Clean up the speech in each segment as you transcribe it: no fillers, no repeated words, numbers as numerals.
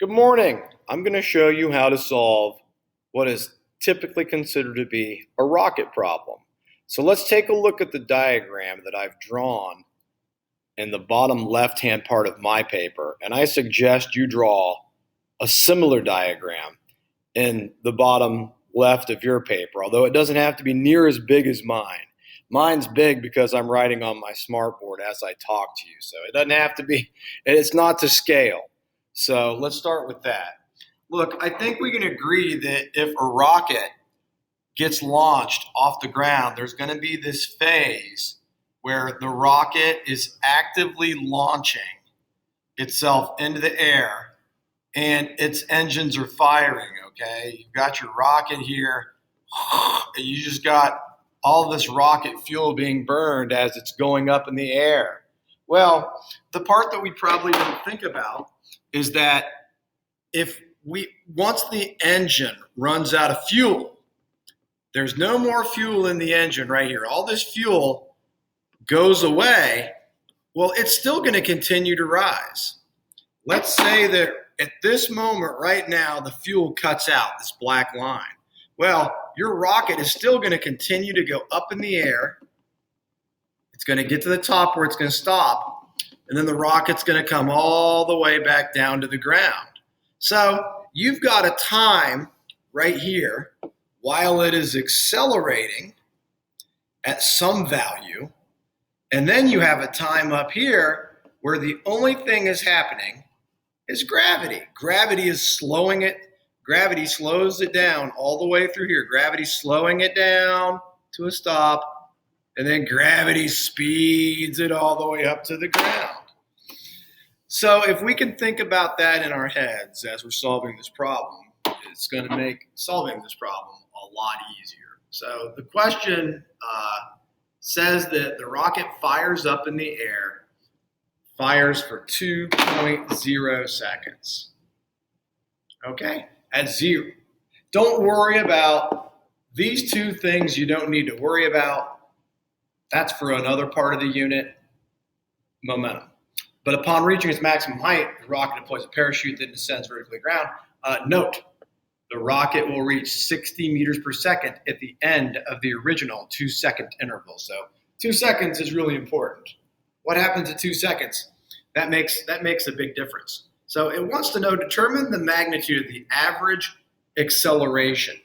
Good morning. I'm going to show you how to solve what is typically considered to be a rocket problem. So let's take a look at the diagram that I've drawn in the bottom left-hand part of my paper, and I suggest you draw a similar diagram in the bottom left of your paper, although it doesn't have to be near as big as mine. Mine's big because I'm writing on my smartboard as I talk to you, so it doesn't have to be, it's not to scale. So let's start with that. Look, I think we can agree that if a rocket gets launched off the ground, there's going to be this phase where the rocket is actively launching itself into the air and its engines are firing, okay? You've got your rocket here, and you just got all this rocket fuel being burned as it's going up in the air. Well, the part that we probably don't think about is that once the engine runs out of fuel, there's no more fuel in the engine right here. All this fuel goes away. Well, it's still going to continue to rise. Let's say that at this moment right now, the fuel cuts out, this black line. Well, your rocket is still going to continue to go up in the air. It's going to get to the top where it's going to stop. And then the rocket's going to come all the way back down to the ground. So you've got a time right here while it is accelerating at some value. And then you have a time up here where the only thing is happening is gravity. Gravity is slowing it. Gravity slows it down all the way through here. Gravity's slowing it down to a stop. And then gravity speeds it all the way up to the ground. So if we can think about that in our heads as we're solving this problem, it's going to make solving this problem a lot easier. So the question says that the rocket fires up in the air, fires for 2.0 seconds. Okay, at zero. Don't worry about these two things you don't need to worry about. That's for another part of the unit, momentum. But upon reaching its maximum height, the rocket deploys a parachute that descends vertically to the ground. Note, the rocket will reach 60 meters per second at the end of the original 2-second interval. So 2 seconds is really important. What happens at 2 seconds? That makes a big difference. So it wants to know, determine the magnitude of the average acceleration.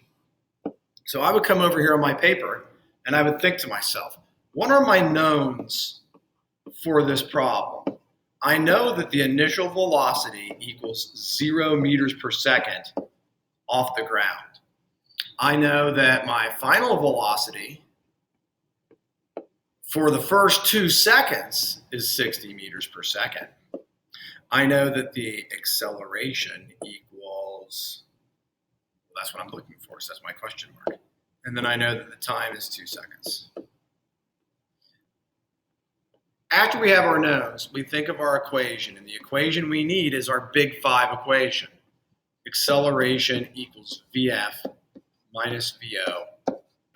So I would come over here on my paper and I would think to myself, what are my knowns for this problem? I know that the initial velocity equals 0 meters per second off the ground. I know that my final velocity for the first 2 seconds is 60 meters per second. I know that the acceleration equals, well, that's what I'm looking for, so that's my question mark. And then I know that the time is 2 seconds. After we have our knowns, we think of our equation, and the equation we need is our big 5 equation. Acceleration equals VF minus VO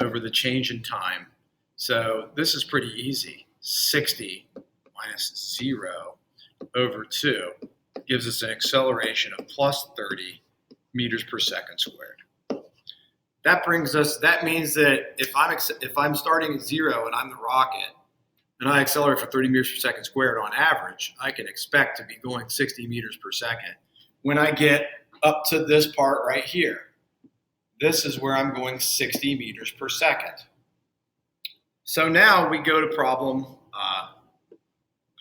over the change in time. So this is pretty easy. 60 minus 0 over 2 gives us an acceleration of plus 30 meters per second squared. That means that if I'm starting at 0 and I'm the rocket, and I accelerate for 30 meters per second squared on average, I can expect to be going 60 meters per second. When I get up to this part right here, this is where I'm going 60 meters per second. So now we go to problem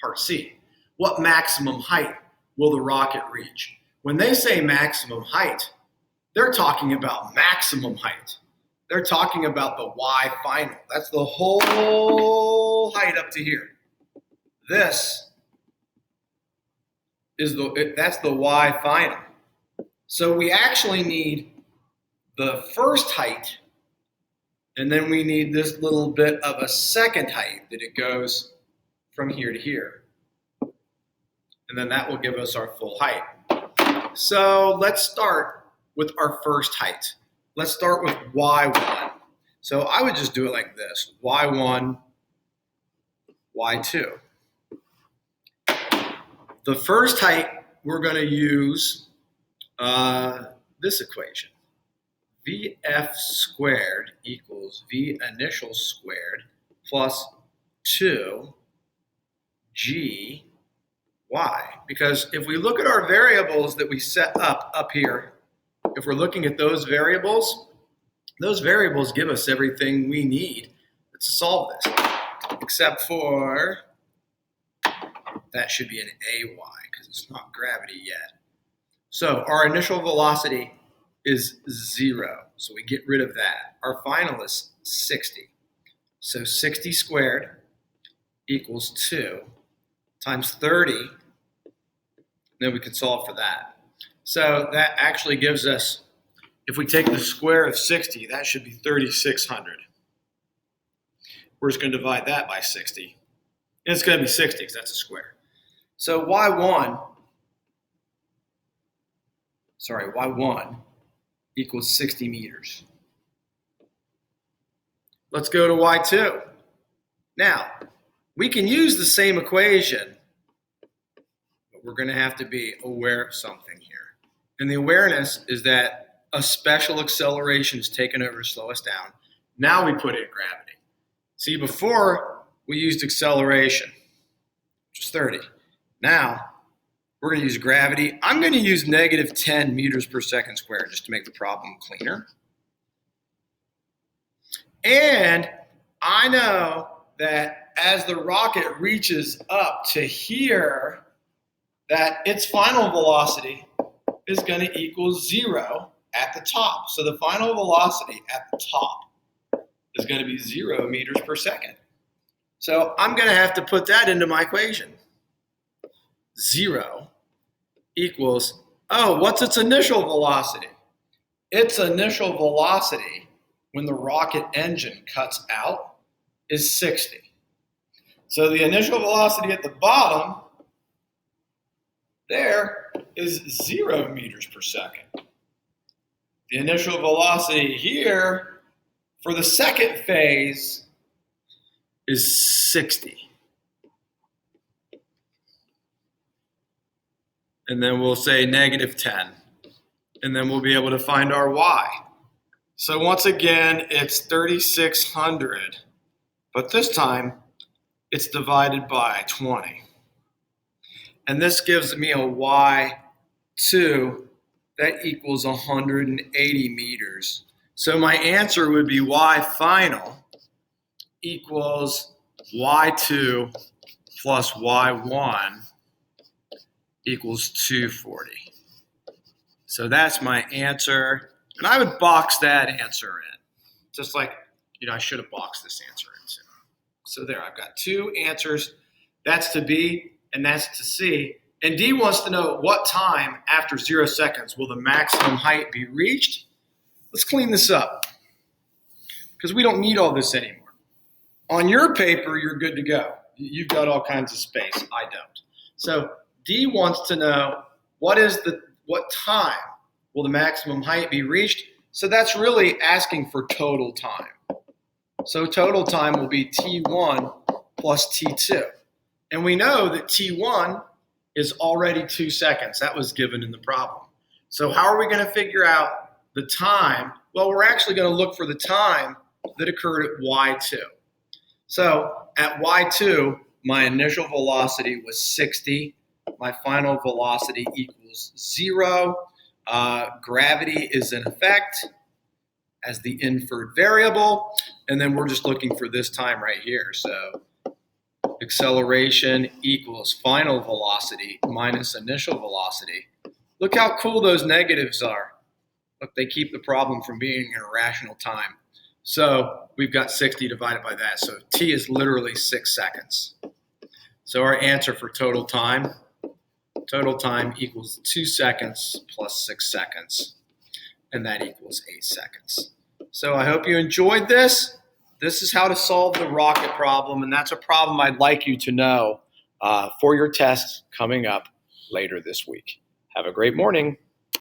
part C. What maximum height will the rocket reach? When they say maximum height, they're talking about maximum height. They're talking about the Y final. That's the whole height up to here. This is that's the Y final. So we actually need the first height, and then we need this little bit of a second height that it goes from here to here. And then that will give us our full height. So let's start with our first height. Let's start with Y1. So I would just do it like this, Y1, Y2. The first height we're going to use this equation. VF squared equals V initial squared plus 2 GY. Because if we look at our variables that we set up here, if we're looking at those variables give us everything we need to solve this, except for that should be an AY because it's not gravity yet. So our initial velocity is 0, so we get rid of that. Our final is 60. So 60 squared equals 2 times 30, then we can solve for that. So that actually gives us, if we take the square of 60, that should be 3,600. We're just going to divide that by 60. And it's going to be 60 because that's a square. So y1 equals 60 meters. Let's go to y2. Now, we can use the same equation, but we're going to have to be aware of something here. And the awareness is that a special acceleration is taken over to slow us down. Now we put in gravity. See, before we used acceleration, which is 30. Now, we're going to use gravity. I'm going to use negative 10 meters per second squared just to make the problem cleaner. And I know that as the rocket reaches up to here, that its final velocity is going to equal 0 at the top. So the final velocity at the top is going to be 0 meters per second. So I'm going to have to put that into my equation. 0 equals, what's its initial velocity? Its initial velocity when the rocket engine cuts out is 60. So the initial velocity at the bottom there is 0 meters per second. The initial velocity here for the second phase is 60. And then we'll say negative 10. And then we'll be able to find our y. So once again, it's 3,600. But this time, it's divided by 20. And this gives me a y2 that equals 180 meters. So my answer would be y final equals y2 plus y1 equals 240. So that's my answer. And I would box that answer in. Just like, I should have boxed this answer in too. So there, I've got two answers. That's to B and that's to C. And D wants to know what time after 0 seconds will the maximum height be reached. Let's clean this up because we don't need all this anymore. On your paper, you're good to go. You've got all kinds of space. I don't. So D wants to know what time will the maximum height be reached. So that's really asking for total time. So total time will be T1 plus T2. And we know that T1 is already 2 seconds. That was given in the problem. So how are we going to figure out the time? Well, we're actually going to look for the time that occurred at Y2. So at Y2, my initial velocity was 60. My final velocity equals 0. Gravity is in effect as the inferred variable. And then we're just looking for this time right here. So acceleration equals final velocity minus initial velocity. Look how cool those negatives are. Look, they keep the problem from being an irrational time. So we've got 60 divided by that. So T is literally 6 seconds. So our answer for total time equals 2 seconds plus 6 seconds. And that equals 8 seconds. So I hope you enjoyed this. This is how to solve the rocket problem, and that's a problem I'd like you to know for your test coming up later this week. Have a great morning.